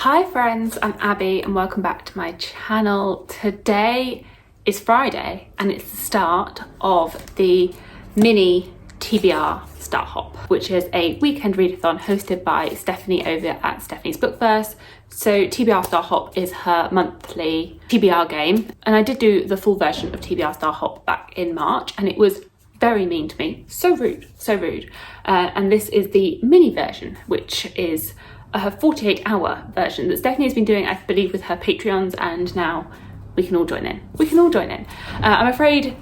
Hi friends, I'm Abby and welcome back to my channel. Today is Friday and it's the start of the mini TBR Star Hop, which is a weekend readathon hosted by Stephanie over at Stephanie's Bookverse. So TBR Star Hop is her monthly TBR game, and I did do the full version of TBR Star Hop back in March and it was very mean to me, so rude, so rude. And this is the mini version, which is a 48-hour version that Stephanie has been doing, I believe, with her Patreons, and now we can all join in. We can all join in. I'm afraid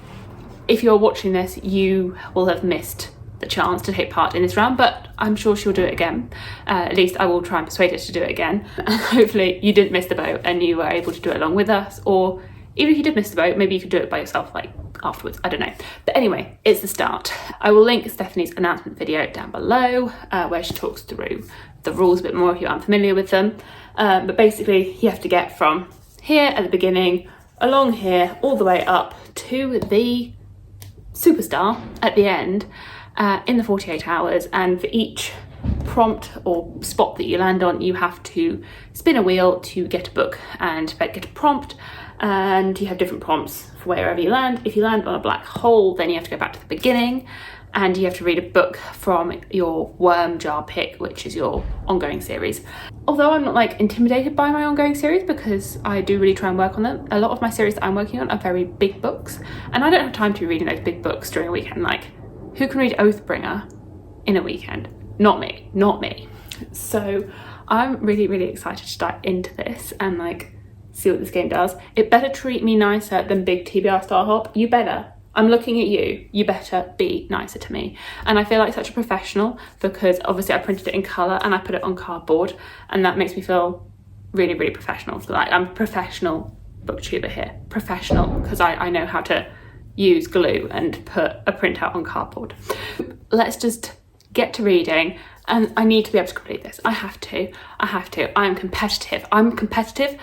if you're watching this, you will have missed the chance to take part in this round, but I'm sure she'll do it again. At least I will try and persuade her to do it again. And hopefully you didn't miss the boat and you were able to do it along with us, or even if you did miss the boat, maybe you could do it by yourself, like afterwards, I don't know. But anyway, it's the start. I will link Stephanie's announcement video down below where she talks through the rules a bit more if you aren't familiar with them. But basically you have to get from here at the beginning, along here, all the way up to the superstar at the end in the 48 hours. And for each prompt or spot that you land on, you have to spin a wheel to get a book and get a prompt. And you have different prompts for wherever you land. If you land on a black hole, then you have to go back to the beginning and you have to read a book from your worm jar pick, which is your ongoing series. Although I'm not like intimidated by my ongoing series because I do really try and work on them. A lot of my series that I'm working on are very big books and I don't have time to be reading those big books during a weekend. Like, who can read Oathbringer in a weekend? Not me, not me. So I'm really, really excited to dive into this and like see what this game does. It better treat me nicer than big TBR Star Hop. You better. I'm looking at you. You better be nicer to me. And I feel like such a professional because obviously I printed it in colour and I put it on cardboard, and that makes me feel really, really professional. So like, I'm a professional booktuber here. Professional, because I know how to use glue and put a printout on cardboard. Let's just get to reading, and I need to be able to complete this. I have to. I am competitive. I'm competitive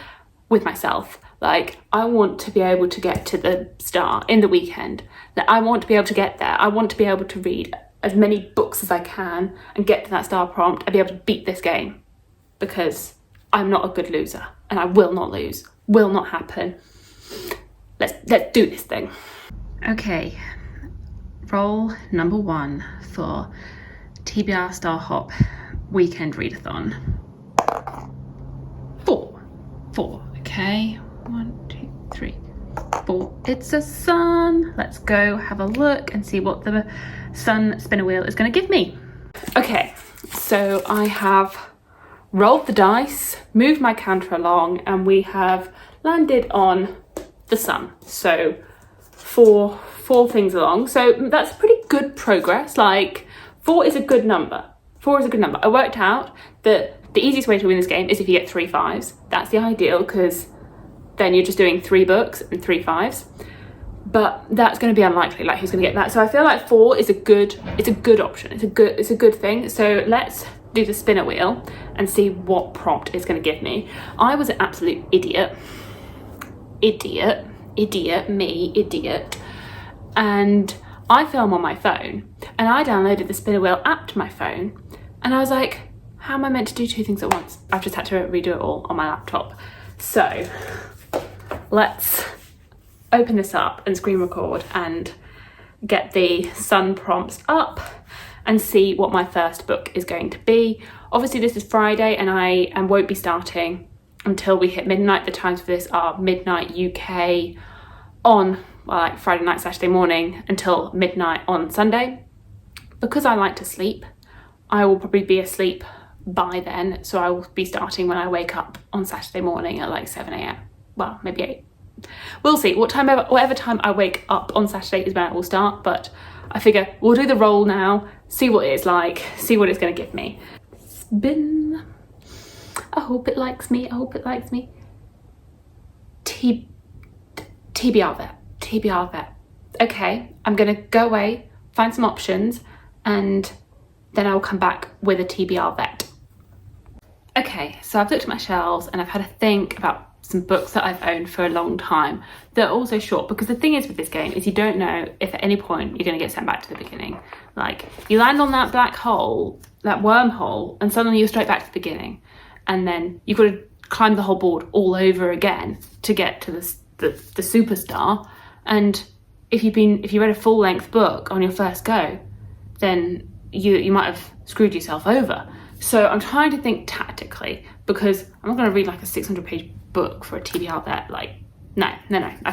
with myself. Like, I want to be able to get to the star in the weekend. That I want to be able to get there. I want to be able to read as many books as I can and get to that star prompt and be able to beat this game, because I'm not a good loser and I will not lose. Will not happen. Let's do this thing. Okay, roll number 1 for TBR Star Hop weekend readathon. 4. Okay, 1, 2, 3, 4. It's a sun. Let's go have a look and see what the sun spinner wheel is going to give me. Okay, so I have rolled the dice, moved my counter along, and we have landed on the sun. So four things along. So that's pretty good progress. Like, 4 is a good number. 4 is a good number. I worked out that the easiest way to win this game is if you get 3 5s. That's the ideal, because then you're just doing 3 books and 3 5s. But that's going to be unlikely. Like, who's going to get that? So I feel like 4 is a good option. It's a good thing. So let's do the spinner wheel and see what prompt it's going to give me. I was an absolute idiot. And I film on my phone and I downloaded the spinner wheel app to my phone, and I was like, how am I meant to do 2 things at once? I've just had to redo it all on my laptop. So let's open this up and screen record and get the sun prompts up and see what my first book is going to be. Obviously this is Friday and I won't be starting until we hit midnight. The times for this are midnight UK on like Friday night, Saturday morning until midnight on Sunday. Because I like to sleep, I will probably be asleep by then, so I will be starting when I wake up on Saturday morning at like 7 a.m. Well, maybe 8. We'll see. Whatever time I wake up on Saturday is when I will start, but I figure we'll do the roll now, see what it's like, see what it's going to give me. Spin. I hope it likes me. TBR vet. Okay, I'm going to go away, find some options, and then I'll come back with a TBR vet. Okay, so I've looked at my shelves and I've had a think about some books that I've owned for a long time. They're also short, because the thing is with this game is you don't know if at any point you're going to get sent back to the beginning. Like, you land on that black hole, that wormhole, and suddenly you're straight back to the beginning. and then you've got to climb the whole board all over again to get to the superstar. And if you read a full-length book on your first go, then you might have screwed yourself over. So I'm trying to think tactically, because I'm not going to read like a 600-page book for a TBR that, like, no, I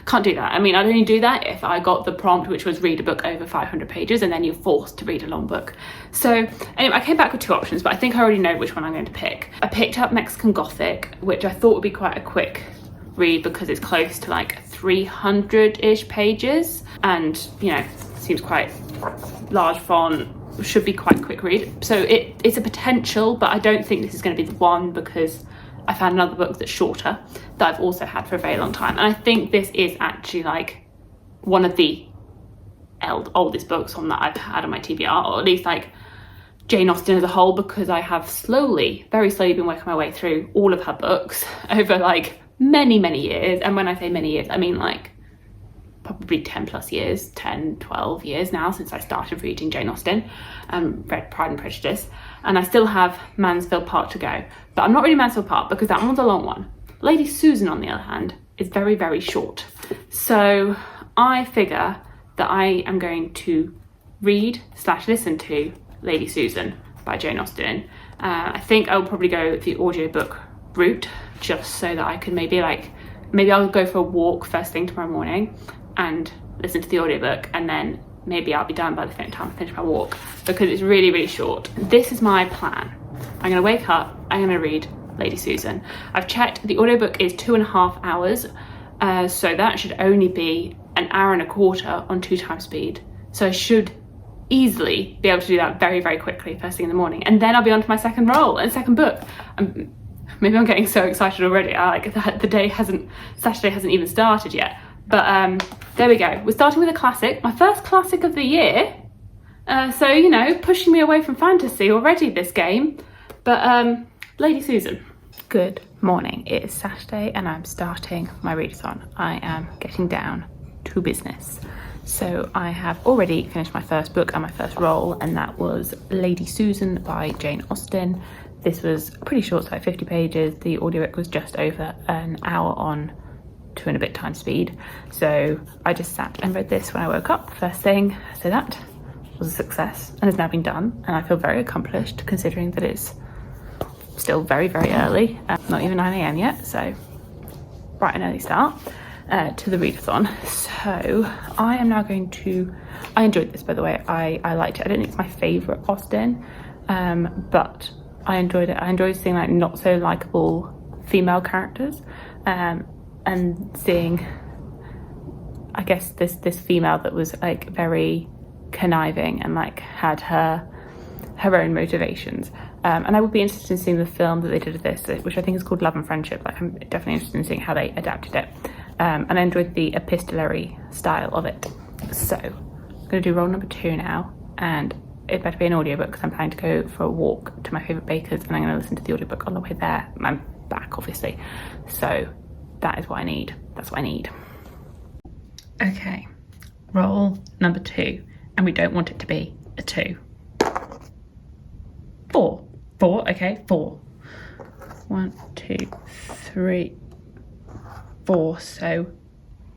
can't do that. I mean, I'd only do that if I got the prompt, which was read a book over 500 pages, and then you're forced to read a long book. So anyway, I came back with 2 options, but I think I already know which one I'm going to pick. I picked up Mexican Gothic, which I thought would be quite a quick read because it's close to like 300-ish pages, and, you know, seems quite large font, should be quite a quick read. So it's a potential, but I don't think this is going to be the one, because I found another book that's shorter that I've also had for a very long time. And I think this is actually like one of the oldest books on that I've had on my TBR, or at least like Jane Austen as a whole, because I have very slowly been working my way through all of her books over like many years. And when I say many years, I mean like probably 10 plus years, 10, 12 years now since I started reading Jane Austen and read Pride and Prejudice. And I still have Mansfield Park to go. But I'm not reading Mansfield Park because that one's a long one. Lady Susan, on the other hand, is very short. So I figure that I am going to read/listen to Lady Susan by Jane Austen. I think I'll probably go the audiobook route, just so that I can maybe I'll go for a walk first thing tomorrow morning and listen to the audiobook, and then maybe I'll be done by the same time I finish my walk, because it's really short. This is my plan. I'm going to wake up, I'm going to read Lady Susan. I've checked, the audiobook is 2.5 hours, so that should only be an hour and a quarter on 2 times speed. So I should easily be able to do that very quickly first thing in the morning, and then I'll be on to my second book. Maybe I'm getting so excited already. Saturday hasn't even started yet. But there we go. We're starting with a classic, my first classic of the year. So, you know, pushing me away from fantasy already, this game. But Lady Susan. Good morning. It is Saturday and I'm starting my readathon. I am getting down to business. So I have already finished my first book and my first roll, and that was Lady Susan by Jane Austen. This was pretty short, so like 50 pages. The audiobook was just over an hour on 2 and a bit times speed. So I just sat and read this when I woke up first thing. So that was a success and has now been done. And I feel very accomplished, considering that it's still very early, not even 9 AM yet. So bright and early start to the readathon. So I am now going to, I enjoyed this, by the way. I liked it. I don't think it's my favorite Austen, but I enjoyed it. I enjoyed seeing like not so likable female characters, and seeing, I guess, this female that was like very conniving and like had her own motivations. And I would be interested in seeing the film that they did of this, which I think is called Love and Friendship. Like, I'm definitely interested in seeing how they adapted it. And I enjoyed the epistolary style of it. So I'm going to do roll number 2 now, and it better be an audiobook because I'm planning to go for a walk to my favourite baker's, and I'm going to listen to the audiobook on the way there. I'm back, obviously. So that is what I need. That's what I need. Okay, roll number 2, and we don't want it to be a 2. 4. Okay, 4. 1, 2, 3, 4. So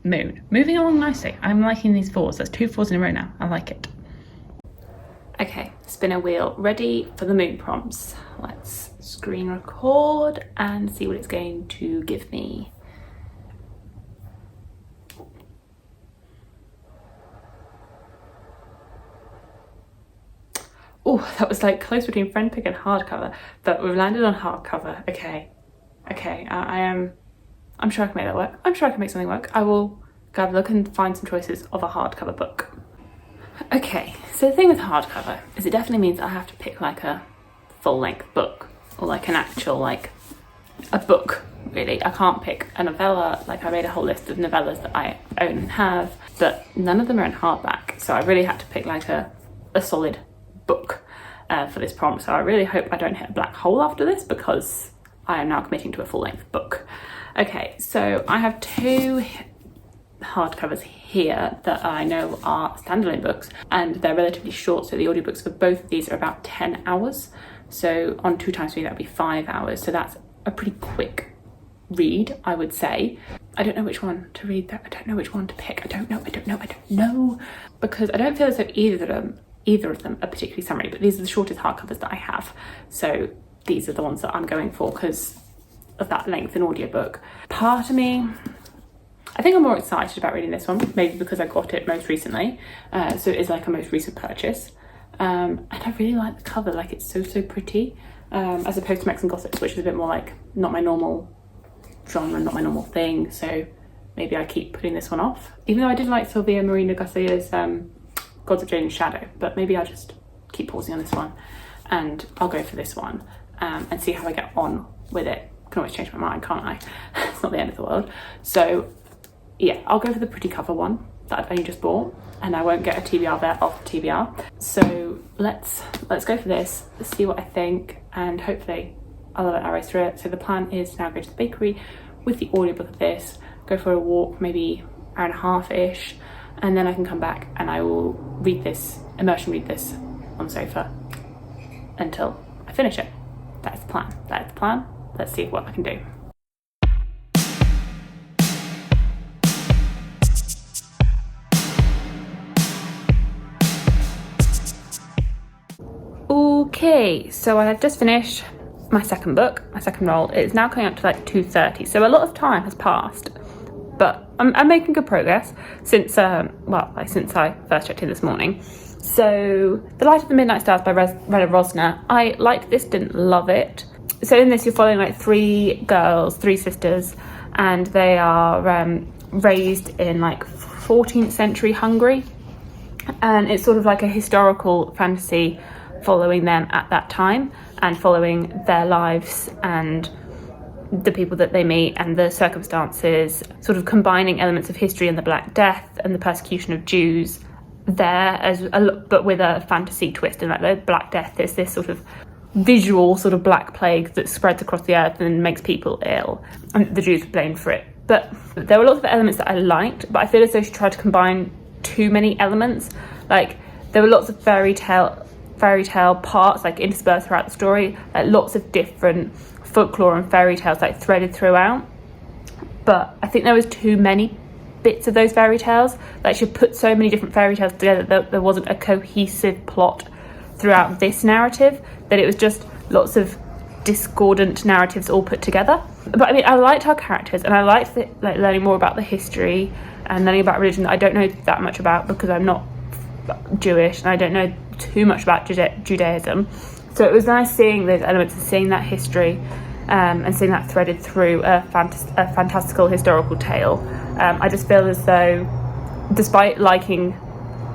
moon. Moving along nicely. I'm liking these 4s. That's 2 4s in a row now. I like it. Okay, spinner wheel ready for the moon prompts. Let's screen record and see what it's going to give me. Oh, that was like close between friend pick and hardcover, but we've landed on hardcover. Okay, I'm sure I can make that work. I'm sure I can make something work. I will go have a look and find some choices of a hardcover book. Okay, so the thing with hardcover is it definitely means I have to pick like a full-length book, or like an actual, like a book, really. I can't pick a novella. Like, I made a whole list of novellas that I own and have, but none of them are in hardback. So I really had to pick like a solid book for this prompt. So I really hope I don't hit a black hole after this, because I am now committing to a full-length book. Okay, so I have 2 hardcovers here that I know are standalone books, and they're relatively short, so the audiobooks for both of these are about 10 hours. So on 2 times 3, that would be 5 hours. So that's a pretty quick read, I would say. I don't know which one to read that. I don't know which one to pick. I don't know. Because I don't feel as though either of them are particularly summary, but these are the shortest hardcovers that I have. So these are the ones that I'm going for because of that length in audiobook. Part of me, I think I'm more excited about reading this one, maybe because I got it most recently. So it is like a most recent purchase. And I really like the cover, like it's so pretty, as opposed to Mexican Gossips, which is a bit more like not my normal genre, not my normal thing. So maybe I keep putting this one off, even though I did like Sylvia Marina Garcia's Gods of Jane's Shadow, but maybe I'll just keep pausing on this one and I'll go for this one and see how I get on with it. I can always change my mind, can't I? It's not the end of the world. So yeah, I'll go for the pretty cover one that I've only just bought, and I won't get a TBR there off the TBR. So let's go for this, let's see what I think, and hopefully I'll let I race through it. So the plan is to now go to the bakery with the audiobook of this, go for a walk, maybe hour and a half-ish, and then I can come back and I will read this, immersion read this on the sofa until I finish it. That's the plan. Let's see what I can do. Okay, so I have just finished my second book, my second roll. It's now coming up to like 2:30, so a lot of time has passed, but I'm making good progress since since I first checked in this morning. So The Light of the Midnight Stars by Rena Rosner. I liked this, didn't love it. So in this you're following like 3 girls, 3 sisters, and they are raised in like 14th century Hungary, and it's sort of like a historical fantasy following them at that time and following their lives and the people that they meet and the circumstances, sort of combining elements of history and the Black Death and the persecution of Jews there, but with a fantasy twist. And like the Black Death is this sort of visual sort of black plague that spreads across the earth and makes people ill, and the Jews are blamed for it. But there were lots of elements that I liked, but I feel as though she tried to combine too many elements. Like there were lots of fairy tale parts like interspersed throughout the story, like lots of different folklore and fairy tales like threaded throughout, but I think there was too many bits of those fairy tales. Like she put so many different fairy tales together that there wasn't a cohesive plot throughout this narrative, that it was just lots of discordant narratives all put together. But I mean, I liked our characters, and I liked learning more about the history and learning about religion that I don't know that much about because I'm not Jewish and I don't know too much about Judaism. So it was nice seeing those elements and seeing that history and seeing that threaded through a fantastical historical tale. I just feel as though, despite liking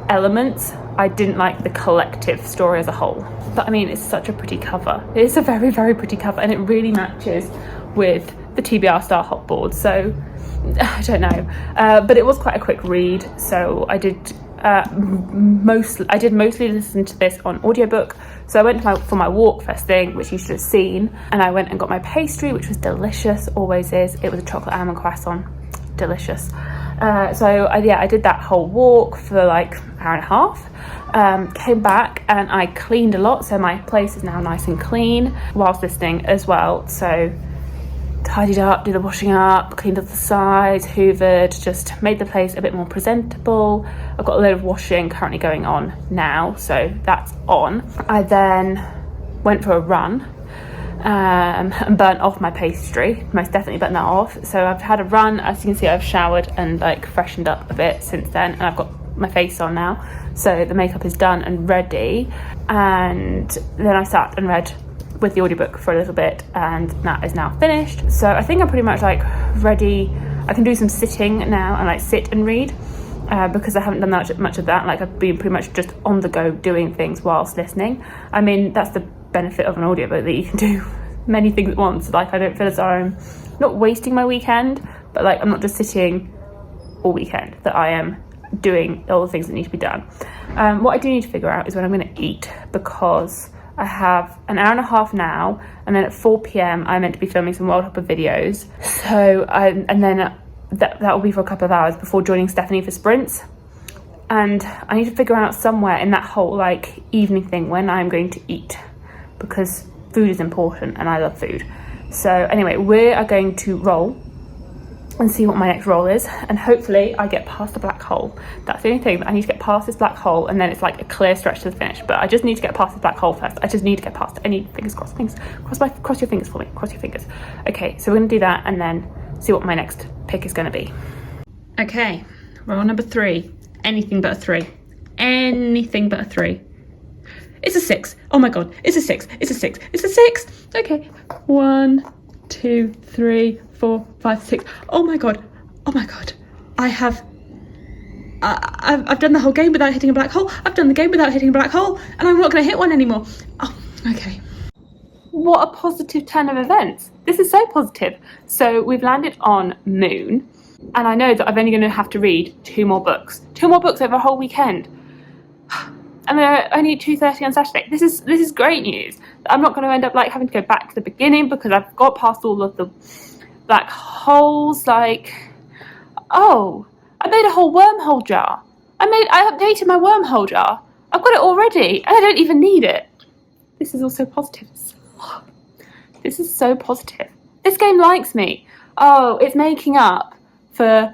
elements, I didn't like the collective story as a whole. But I mean, it's such a pretty cover. It's a very, very pretty cover, and it really matches with the TBR Star Hop board. So I don't know, but it was quite a quick read. So I did mostly listen to this on audiobook. So I went for my walk first thing, which you should have seen, and I went and got my pastry, which was delicious, always is. It was a chocolate almond croissant, delicious. So I did that whole walk for like an hour and a half, came back and I cleaned a lot, so my place is now nice and clean whilst listening as well. So tidied up, did the washing up, cleaned up the sides, hoovered, just made the place a bit more presentable. I've got a load of washing currently going on now, so that's on. I then went for a run and burnt off my pastry, most definitely burnt that off. So I've had a run, as you can see I've showered and like freshened up a bit since then, and I've got my face on now, so the makeup is done and ready. And then I sat and read with the audiobook for a little bit, and that is now finished. So I think I'm pretty much like ready. I can do some sitting now and like sit and read because I haven't done that much of that. Like I've been pretty much just on the go doing things whilst listening. I mean, that's the benefit of an audiobook, that you can do many things at once. Like I don't feel as though I'm not wasting my weekend, but like I'm not just sitting all weekend, that I am doing all the things that need to be done. What I do need to figure out is when I'm going to eat, because I have an hour and a half now, and then at 4 p.m. I'm meant to be filming some World Hopper videos. So that will be for a couple of hours before joining Stephanie for sprints. And I need to figure out somewhere in that whole like evening thing when I'm going to eat, because food is important and I love food. So anyway, we are going to roll and see what my next roll is, and hopefully I get past the black hole. That's the only thing, that I need to get past this black hole, and then it's like a clear stretch to the finish. But I just need to get past this black hole first. I just need to get past it. I need, fingers crossed, cross your fingers for me, cross your fingers. Okay, so we're gonna do that and then see what my next pick is gonna be. Okay, roll number 3. Anything but a 3. Anything but a 3. It's a 6. Oh my god, it's a 6. It's a 6. It's a 6. Okay, 1, 2, 3, 4, 5, 6. Oh my god. Oh my god. I've done the whole game without hitting a black hole. I've done the game without hitting a black hole, and I'm not going to hit one anymore. Oh, okay. What a positive turn of events. This is so positive. So we've landed on Moon, and I know that I'm only going to have to read 2 more books. 2 more books over a whole weekend. And they're only 2:30 on Saturday. This is great news. I'm not going to end up like having to go back to the beginning because I've got past all of the black holes. Like, oh, I made a whole wormhole jar. I updated my wormhole jar. I've got it already, and I don't even need it. This is also positive. This is so positive. This game likes me. Oh, it's making up for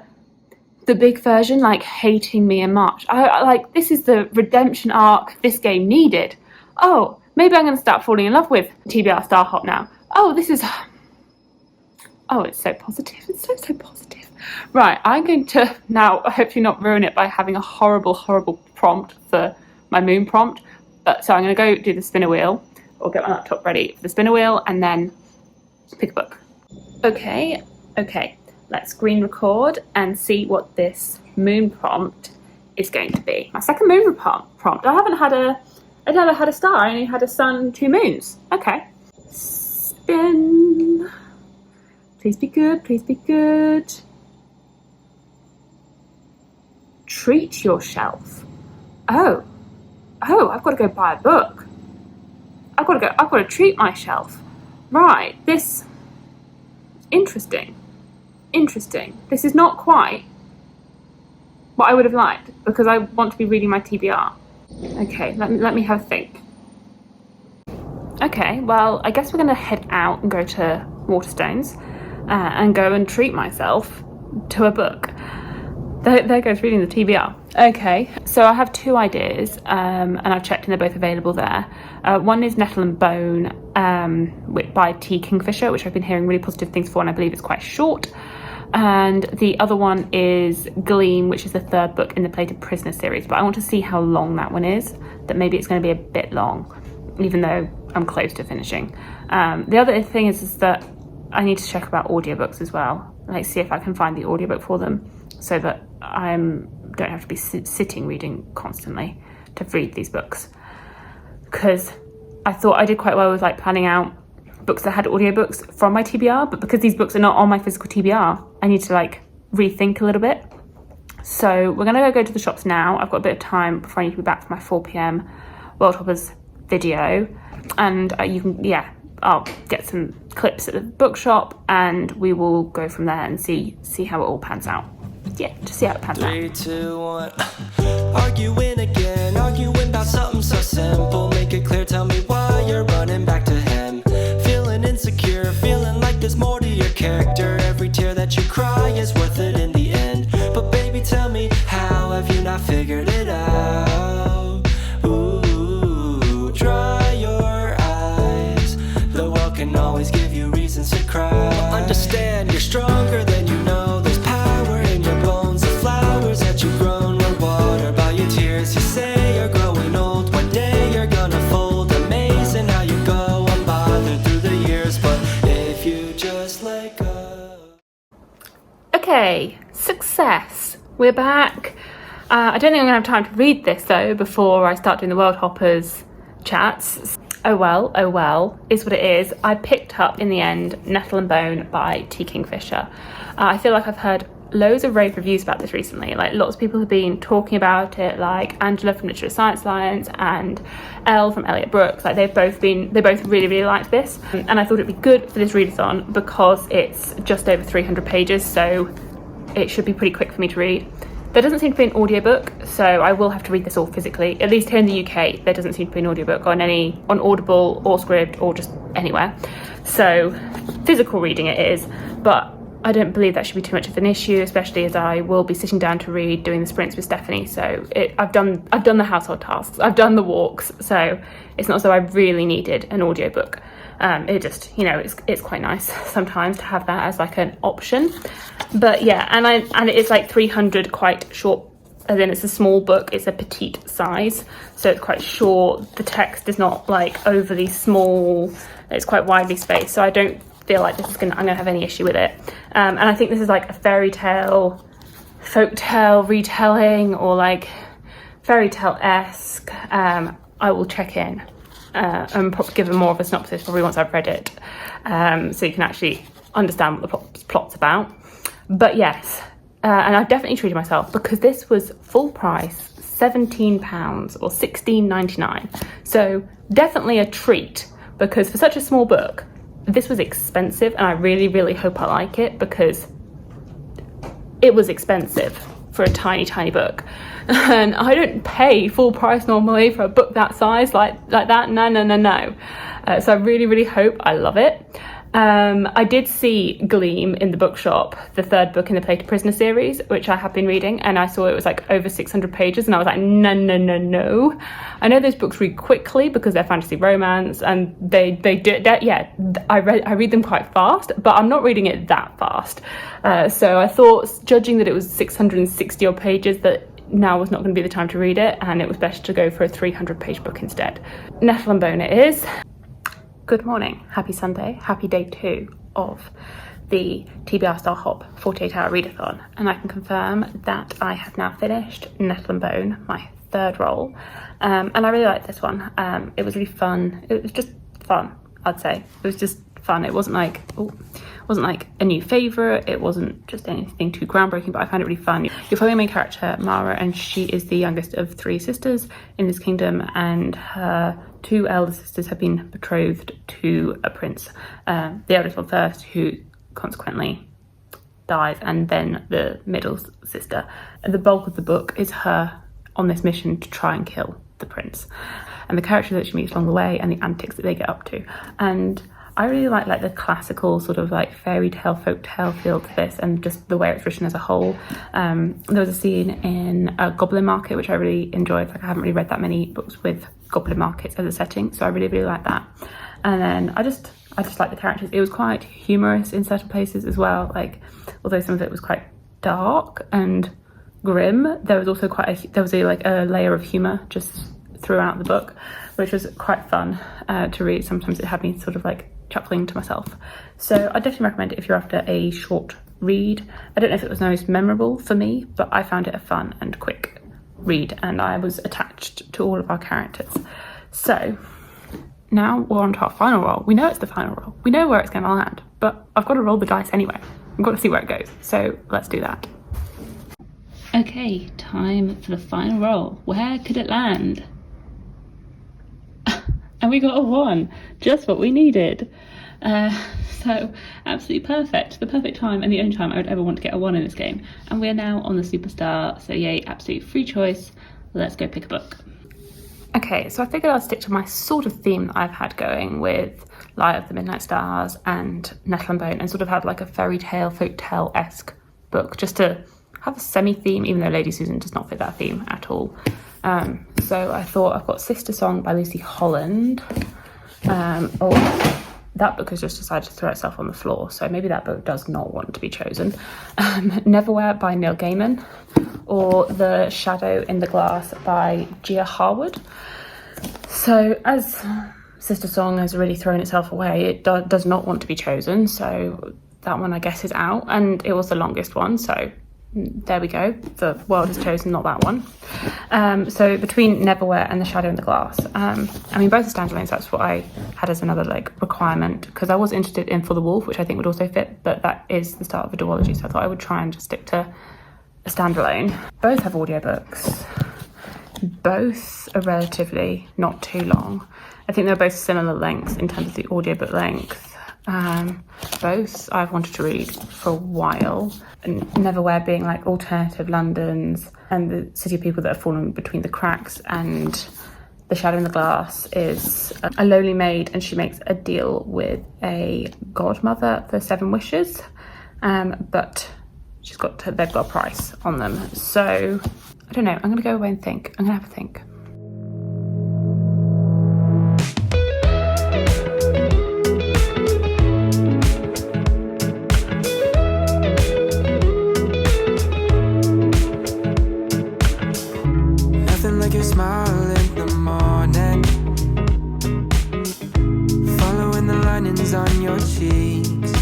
the big version, like hating me in March. I like, this is the redemption arc this game needed. Oh, maybe I'm going to start falling in love with TBR Star Hop now. Oh, this is, oh, it's so positive. It's so positive. Right, I'm going to now hopefully not ruin it by having a horrible prompt for my Moon prompt. But so I'm going to go do the spinner wheel, or get my laptop ready for the spinner wheel, and then pick a book. Okay. Let's screen record and see what this Moon prompt is going to be. My second Moon prompt. I never had a star. I only had a sun, 2 moons. Okay. Spin. Please be good. Please be good. Treat yourself. Oh, I've got to go buy a book. I've got to treat myself. Right. This. Interesting. This is not quite what I would have liked, because I want to be reading my TBR. Okay, let me have a think. Okay, well, I guess we're going to head out and go to Waterstones and go and treat myself to a book. There goes reading the TBR. Okay, so I have 2 ideas, and I've checked and they're both available there. One is Nettle and Bone by T. Kingfisher, which I've been hearing really positive things for, and I believe it's quite short. And the other one is Gleam, which is the 3rd book in the Plated Prisoner series, but I want to see how long that one is, that maybe it's going to be a bit long, even though I'm close to finishing. The other thing is that I need to check about audiobooks as well, like see if I can find the audiobook for them, so that I don't have to be sitting reading constantly to read these books. Because I thought I did quite well with like planning out books that had audiobooks from my TBR, but because these books are not on my physical TBR, I need to like rethink a little bit. So we're gonna go to the shops now. I've got a bit of time before I need to be back for my 4 p.m. World Hoppers video, and I'll get some clips at the bookshop, and we will go from there and see how it all pans out. Yeah, just see how it pans out. 3, 2, 1. Arguing about something so simple. Make it clear, tell me why you're running back to him. Feeling insecure, feeling like there's more to your character. Every tear that you cry is worth it in the end. But baby, tell me, how have you not figured it out? Ooh, dry your eyes. The world can always give you reasons to cry. But understand, you're stronger than you know. There's power in your bones. The flowers that you've grown were watered by your tears. You say you're growing old. One day you're gonna fold. Amazing how you go unbothered through the years. But if you just let go. Okay, success. We're back. I don't think I'm going to have time to read this though before I start doing the World Hoppers chats. Oh well, is what it is. I picked up in the end Nettle and Bone by T. Kingfisher. I feel like I've heard loads of rave reviews about this recently. Like lots of people have been talking about it, like Angela from Literary Science Alliance and Elle from Elliot Brooks. Like they both really liked this, and I thought it'd be good for this readathon because it's just over 300 pages, so it should be pretty quick for me to read. There doesn't seem to be an audiobook, so I will have to read this all physically. At least here in the UK, there doesn't seem to be an audiobook on Audible or Scribd or just anywhere. So physical reading it is, but I don't believe that should be too much of an issue, especially as I will be sitting down to read, doing the sprints with Stephanie. So I've done the household tasks, I've done the walks, so it's not as though I really needed an audiobook. It just, it's quite nice sometimes to have that as like an option. But yeah, and it's like 300, quite short, as in it's a small book, it's a petite size, so it's quite short. The text is not like overly small, it's quite widely spaced, so I don't feel like I'm gonna have any issue with it. And I think this is like a fairy tale, folktale retelling, or like fairy tale-esque. I will check in and probably give it more of a synopsis probably once I've read it, so you can actually understand what the plot's about. But yes, and I've definitely treated myself, because this was full price, £17 or £16.99. So definitely a treat, because for such a small book, this was expensive, and I really, really hope I like it, because it was expensive for a tiny, tiny book. And I don't pay full price normally for a book that size like that. No. So I really, really hope I love it. I did see Gleam in the bookshop, the third book in the Play to Prisoner series, which I have been reading, and I saw it was like over 600 pages, and I was like, no. I know those books read quickly because they're fantasy romance, and they do that. Yeah, I read them quite fast, but I'm not reading it that fast. So I thought, judging that it was 660 odd pages, that now was not going to be the time to read it, and it was best to go for a 300-page book instead. Nettle and Bone it is. Good morning, happy Sunday, happy day 2 of the TBR Star Hop 48-hour readathon, and I can confirm that I have now finished Nettle and Bone, my third roll, and I really liked this one. It was really fun. It was just fun, I'd say. It was just fun. It wasn't like a new favourite, it wasn't just anything too groundbreaking, but I found it really fun. You're following my character Mara, and she is the youngest of 3 sisters in this kingdom, and her 2 elder sisters have been betrothed to a prince, the eldest one first, who consequently dies, and then the middle sister. The bulk of the book is her on this mission to try and kill the prince, and the characters that she meets along the way, and the antics that they get up to. And I really like the classical sort of like fairy tale, folk tale feel to this, and just the way it's written as a whole. There was a scene in a goblin market which I really enjoyed. Like, I haven't really read that many books with goblin markets as a setting, so I really, really like that. And then I just like the characters. It was quite humorous in certain places as well. Like, although some of it was quite dark and grim, there was also a layer of humor just throughout the book, which was quite fun to read. Sometimes it had me sort of like chuckling to myself. So I definitely recommend it if you're after a short read. I don't know if it was the most memorable for me, but I found it a fun and quick read, and I was attached to all of our characters. So now we're on to our final roll. We know it's the final roll. We know where it's going to land, but I've got to roll the dice anyway. I've got to see where it goes. So let's do that. Okay, time for the final roll. Where could it land? And we got a 1, just what we needed. So absolutely perfect. The perfect time, and the only time I would ever want to get a 1 in this game. And we're now on the Superstar, so yay, absolute free choice. Let's go pick a book. Okay, so I figured I'd stick to my sort of theme that I've had going with Light of the Midnight Stars and Nettle and Bone, and sort of had like a fairy tale, folk tale-esque book, just to have a semi-theme, even though Lady Susan does not fit that theme at all. So I thought, I've got Sister Song by Lucy Holland. That book has just decided to throw itself on the floor, so maybe that book does not want to be chosen. Neverwhere by Neil Gaiman, or The Shadow in the Glass by Gia Harwood. So as Sister Song has really thrown itself away, it does not want to be chosen, so that one I guess is out, and it was the longest one, so there we go. The world has chosen not that one. So between Neverwhere and The Shadow in the Glass, I mean, both are standalones. That's what I had as another like requirement, because I was interested in For the Wolf, which I think would also fit, but that is the start of a duology, so I thought I would try and just stick to a standalone. Both have audiobooks. Both are relatively not too long. I think they're both similar lengths in terms of the audiobook length. Both I've wanted to read for a while, and Neverwhere being like alternative Londons and the city of people that have fallen between the cracks, and The Shadow in the Glass is a lowly maid, and she makes a deal with a godmother for 7 wishes, but they've got a price on them. So I don't know, I'm gonna go away and think. I'm gonna have a think. Nothing like your smile in the morning, following the linings on your cheeks.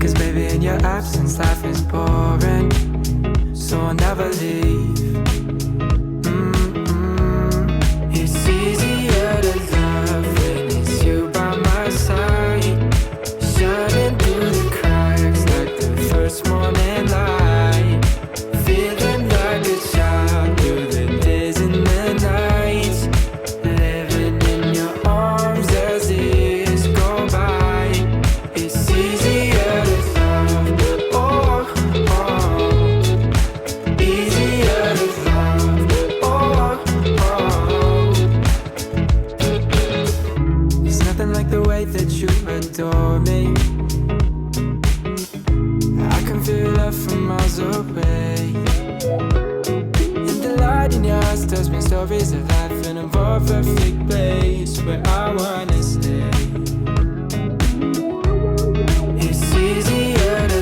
'Cause baby, in your absence life is boring, so I'll never leave. It's easier to love when it's you by my side, shining through the cracks like the first morning light, feeling like a child through the days and the nights, living in your arms as years go by. It's easier to love, oh, easier to love, oh. There's nothing like the way that you adore me. I can feel love from miles away, and the light in your eyes tells me stories of life in a more perfect place where I wanna stay. It's easier to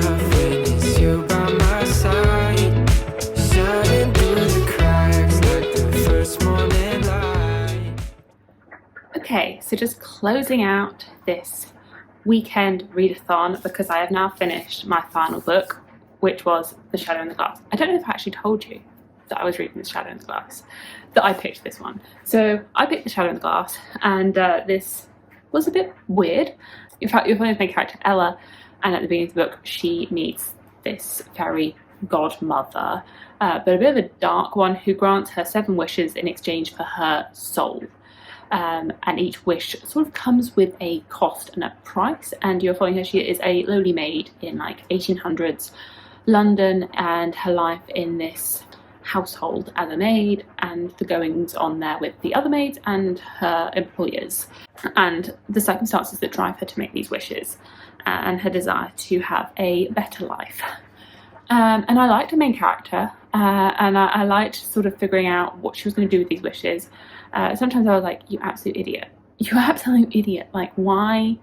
love when it's you by my side, shining through the cracks like the first morning light. Okay, so just closing out this weekend readathon, because I have now finished my final book, which was The Shadow in the Glass. I don't know if I actually told you that I was reading The Shadow in the Glass, that I picked this one. So I picked The Shadow in the Glass, and this was a bit weird. In fact, you'll find my character Ella, and at the beginning of the book she meets this fairy godmother, but a bit of a dark one, who grants her 7 wishes in exchange for her soul. And each wish sort of comes with a cost and a price, and you're following her. She is a lowly maid in like 1800s London, and her life in this household as a maid, and the goings on there with the other maids and her employers, and the circumstances that drive her to make these wishes, and her desire to have a better life. And I liked her main character, and I liked sort of figuring out what she was going to do with these wishes. Sometimes I was like, you absolute idiot. You absolute idiot. Like, why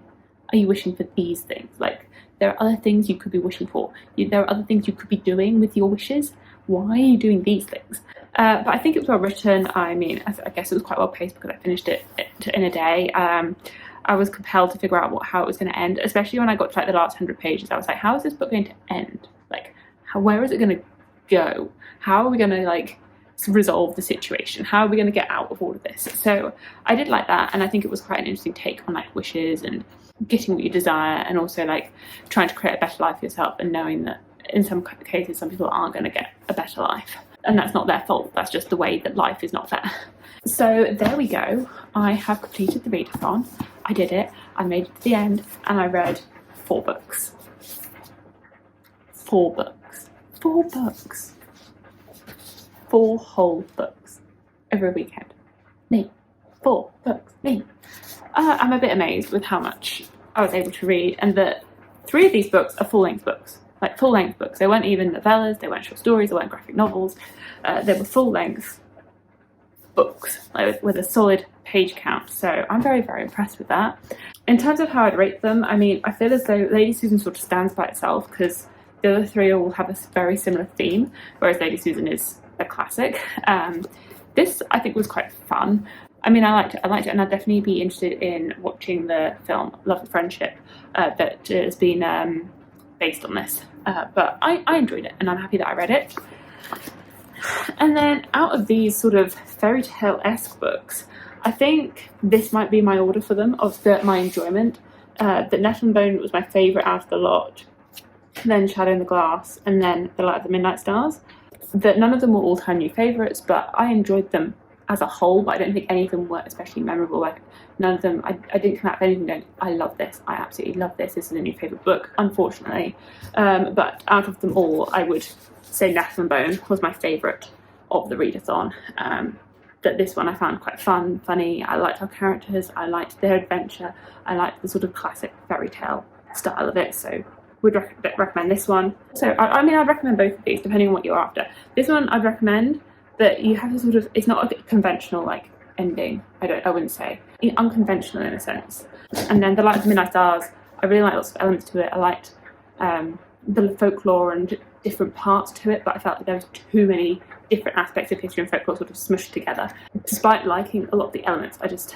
are you wishing for these things? Like, there are other things you could be wishing for. There are other things you could be doing with your wishes. Why are you doing these things? But I think it was well written. I mean, I guess it was quite well paced because I finished it in a day. I was compelled to figure out how it was going to end, especially when I got to like the last 100 pages. I was like, how is this book going to end? Like, where is it going to go? How are we going to like resolve the situation? How are we going to get out of all of this? So I did like that, and I think it was quite an interesting take on like wishes and getting what you desire, and also like trying to create a better life for yourself, and knowing that in some cases some people aren't going to get a better life, and that's not their fault. That's just the way that life is not fair. So there we go. I have completed the readathon. I did it. I made it to the end, and I read 4 books. 4 books. 4 books. 4 whole books every weekend. Me. 4 books. Me. I'm a bit amazed with how much I was able to read, and that 3 of these books are full-length books. Like full-length books. They weren't even novellas, they weren't short stories, they weren't graphic novels. They were full-length books, like with a solid page count. So I'm very, very impressed with that. In terms of how I'd rate them, I mean, I feel as though Lady Susan sort of stands by itself, because the other 3 all have a very similar theme, whereas Lady Susan is a classic. This I think was quite fun. I mean, I liked it, and I'd definitely be interested in watching the film Love and Friendship that has been based on this. But I enjoyed it, and I'm happy that I read it. And then out of these sort of fairy tale-esque books, I think this might be my order for them of my enjoyment. That Nettle and Bone was my favourite out of the lot, then Shadow in the Glass, and then The Light of the Midnight Stars. That none of them were all-time new favourites, but I enjoyed them as a whole, but I don't think any of them were especially memorable. Like none of them, I didn't come out of anything going, I love this, I absolutely love this, this is a new favourite book, unfortunately. But out of them all, I would say Nettle and Bone was my favourite of the readathon. That this one I found quite fun, funny. I liked our characters, I liked their adventure, I liked the sort of classic fairy tale style of it, so would recommend this one. So I mean, I'd recommend both of these depending on what you're after. This one I'd recommend that you have to sort of, it's not a conventional like ending, I wouldn't say, unconventional in a sense. And then The Light of the Midnight Stars, I really like lots of elements to it. I liked the folklore and different parts to it, but I felt like there was too many different aspects of history and folklore sort of smushed together. Despite liking a lot of the elements, I just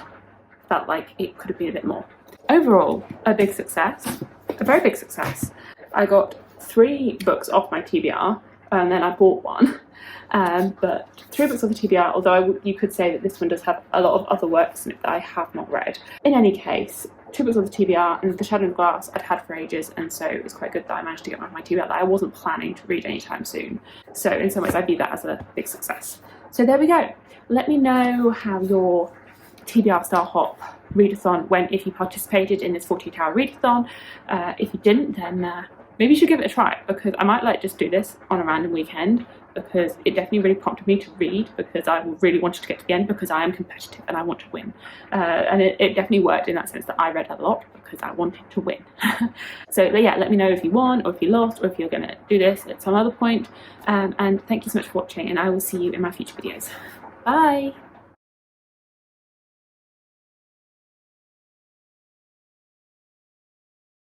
felt like it could have been a bit more. Overall, a big success, a very big success. I got 3 books off my TBR, and then I bought one. But 3 books off the TBR, although you could say that this one does have a lot of other works in it that I have not read. In any case, 2 books off the TBR, and The Shadow and Glass I'd had for ages, and so it was quite good that I managed to get one off my TBR that I wasn't planning to read anytime soon. So in some ways I view that as a big success. So there we go. Let me know how your TBR Star Hop readathon went, if you participated in this 48-hour readathon. If you didn't, then maybe you should give it a try, because I might like just do this on a random weekend, because it definitely really prompted me to read, because I really wanted to get to the end, because I am competitive and I want to win. And it definitely worked in that sense that I read a lot because I wanted to win. So yeah, let me know if you won or if you lost or if you're going to do this at some other point. And thank you so much for watching, and I will see you in my future videos. Bye!